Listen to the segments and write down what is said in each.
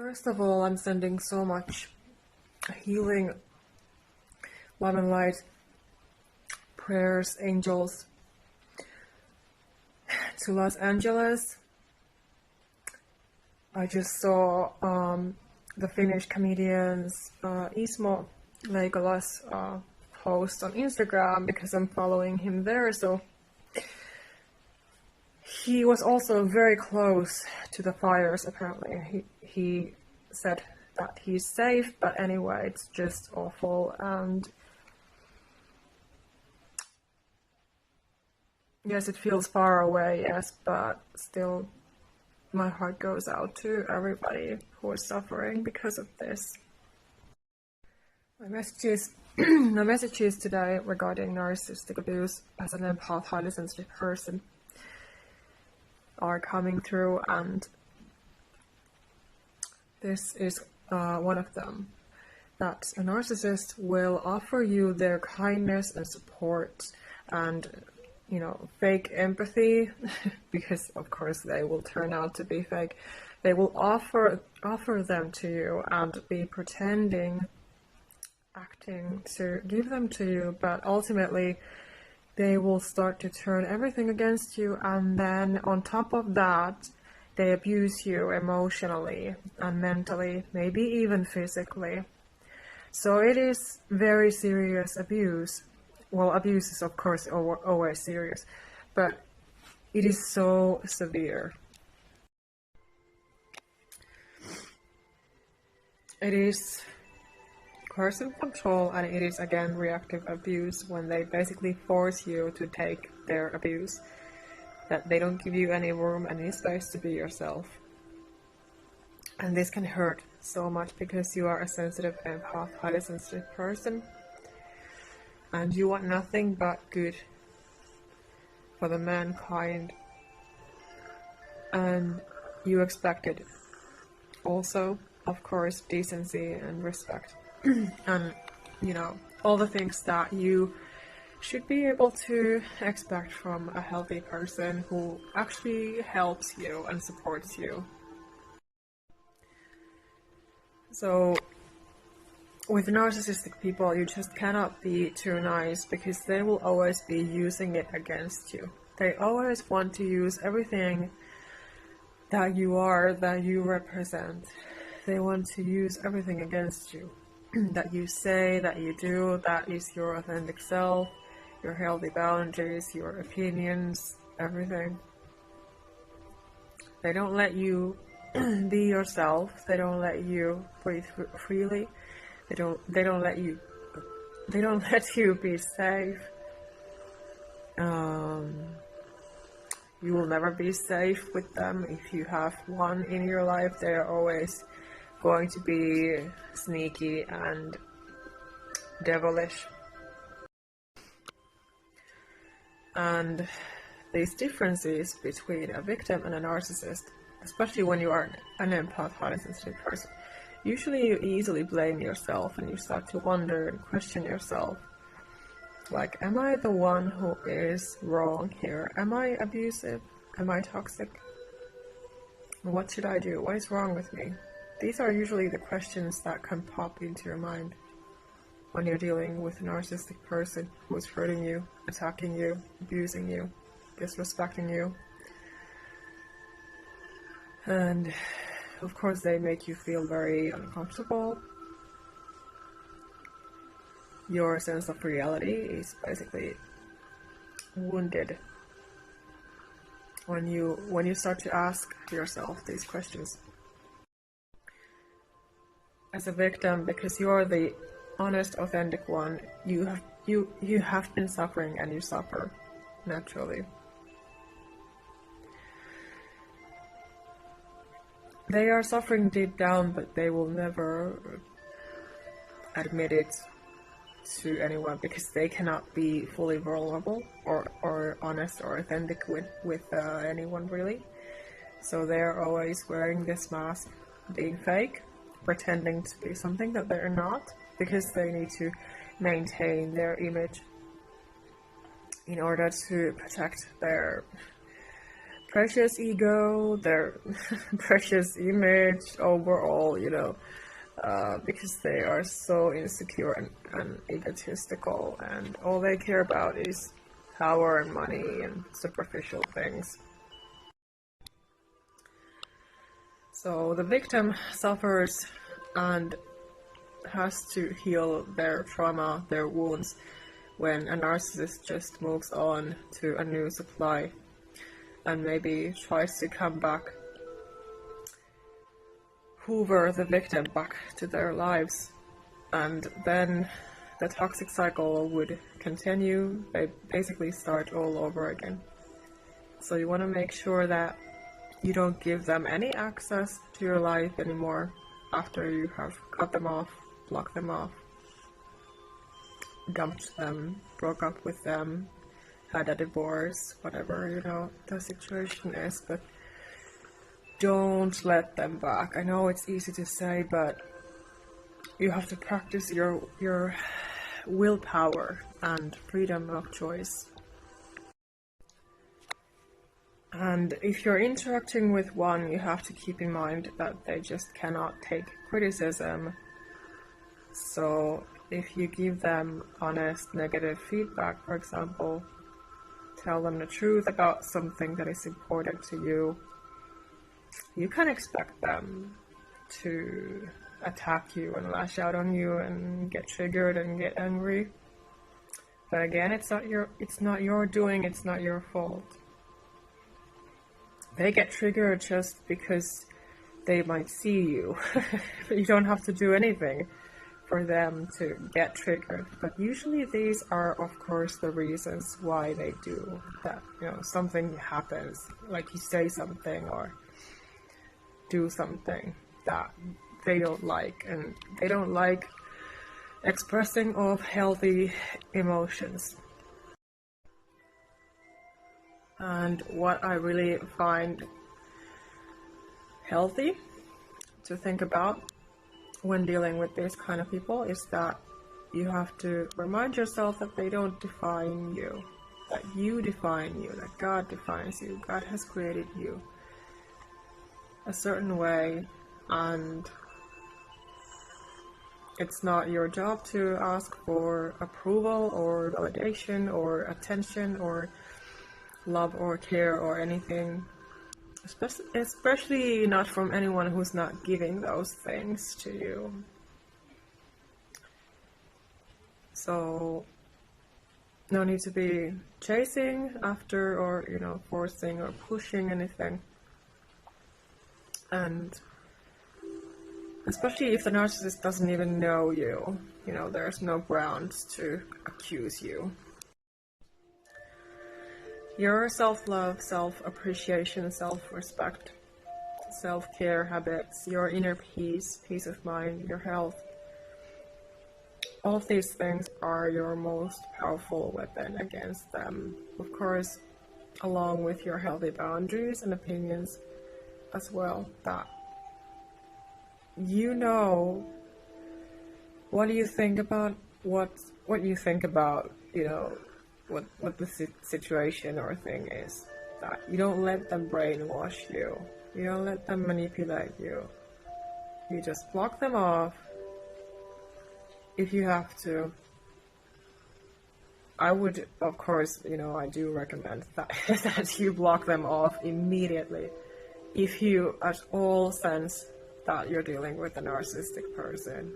First of all, I'm sending so much healing, love and light, prayers, angels to Los Angeles. I just saw the Finnish comedian's Ismo Legolas post on Instagram because I'm following him there. So he was also very close to the fires, apparently. He said that he's safe, but anyway, it's just awful. And yes, it feels far away, yes, but still my heart goes out to everybody who is suffering because of this. My messages today regarding narcissistic abuse as an empath, highly sensitive person are coming through, and this is one of them. That a narcissist will offer you their kindness and support and, you know, fake empathy, because of course they will turn out to be fake. They will offer them to you and be pretending, acting to give them to you, but ultimately they will start to turn everything against you, and then on top of that, they abuse you emotionally and mentally, maybe even physically. So it is very serious abuse. Well, abuse is of course always serious, but it is so severe. It is coercive control, and it is again reactive abuse when they basically force you to take their abuse, that they don't give you any room, any space to be yourself. And this can hurt so much because you are a sensitive empath, highly sensitive person, and you want nothing but good for the mankind, and you expected also, of course, decency and respect. And, you know, all the things that you should be able to expect from a healthy person who actually helps you and supports you. So, with narcissistic people, you just cannot be too nice because they will always be using it against you. They always want to use everything that you are, that you represent. They want to use everything against you. That you say, that you do, that is your authentic self, your healthy boundaries, your opinions, everything. They don't let you be yourself. They don't let you breathe freely. They don't let you be safe. You will never be safe with them. If you have one in your life, they are always going to be sneaky and devilish. And these differences between a victim and a narcissist, especially when you are an empath, highly sensitive person, usually you easily blame yourself and you start to wonder and question yourself. Like, am I the one who is wrong here? Am I abusive? Am I toxic? What should I do? What is wrong with me? These are usually the questions that can pop into your mind when you're dealing with a narcissistic person who is hurting you, attacking you, abusing you, disrespecting you. And of course they make you feel very uncomfortable. Your sense of reality is basically wounded when you start to ask yourself these questions. As a victim, because you're the honest, authentic one, you have been suffering, and you suffer naturally. They are suffering deep down, but they will never admit it to anyone because they cannot be fully vulnerable or honest or authentic with anyone really. So they're always wearing this mask, being fake, pretending to be something that they're not, because they need to maintain their image in order to protect their precious ego, their precious image overall, because they are so insecure and egotistical, and all they care about is power and money and superficial things. So the victim suffers and has to heal their trauma, their wounds, when a narcissist just moves on to a new supply and maybe tries to come back, hoover the victim back to their lives, and then the toxic cycle would continue. They basically start all over again. So you want to make sure that you don't give them any access to your life anymore after you have cut them off, blocked them off, dumped them, broke up with them, had a divorce, whatever, the situation is. But don't let them back. I know it's easy to say, but you have to practice your willpower and freedom of choice. And if you're interacting with one, you have to keep in mind that they just cannot take criticism. So if you give them honest negative feedback, for example, tell them the truth about something that is important to you, you can expect them to attack you and lash out on you and get triggered and get angry. But again, it's not your doing, it's not your fault. They get triggered just because they might see you. You don't have to do anything for them to get triggered. But usually these are, of course, the reasons why they do that. Something happens, like you say something or do something that they don't like, and they don't like expressing of healthy emotions. And what I really find healthy to think about when dealing with these kind of people is that you have to remind yourself that they don't define you, that you define you, that God defines you. God has created you a certain way, and it's not your job to ask for approval or validation or attention or love or care or anything, especially not from anyone who's not giving those things to you. So no need to be chasing after or forcing or pushing anything. And especially if the narcissist doesn't even know you, there's no grounds to accuse you. Your self-love, self-appreciation, self-respect, self-care habits, your inner peace of mind, your health, all of these things are your most powerful weapon against them. Of course, along with your healthy boundaries and opinions as well, that what do you think about what you think about, what the situation or thing is, that you don't let them brainwash you, you don't let them manipulate you, you just block them off if you have to. I would, of course, I do recommend that, that you block them off immediately if you at all sense that you're dealing with a narcissistic person.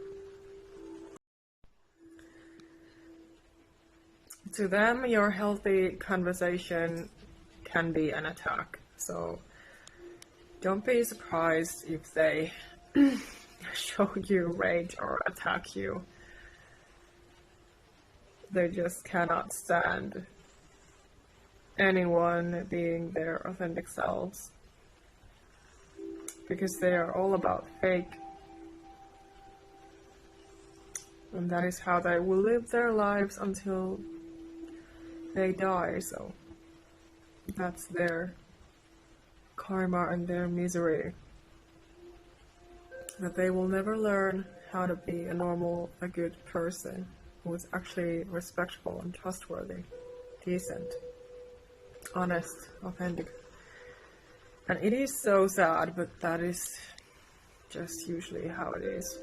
To them, your healthy conversation can be an attack. So don't be surprised if they show you rage or attack you. They just cannot stand anyone being their authentic selves, because they are all about fake. And that is how they will live their lives until they die. So that's their karma and their misery, that they will never learn how to be a good person who is actually respectful and trustworthy, decent, honest, authentic. And it is so sad, but that is just usually how it is.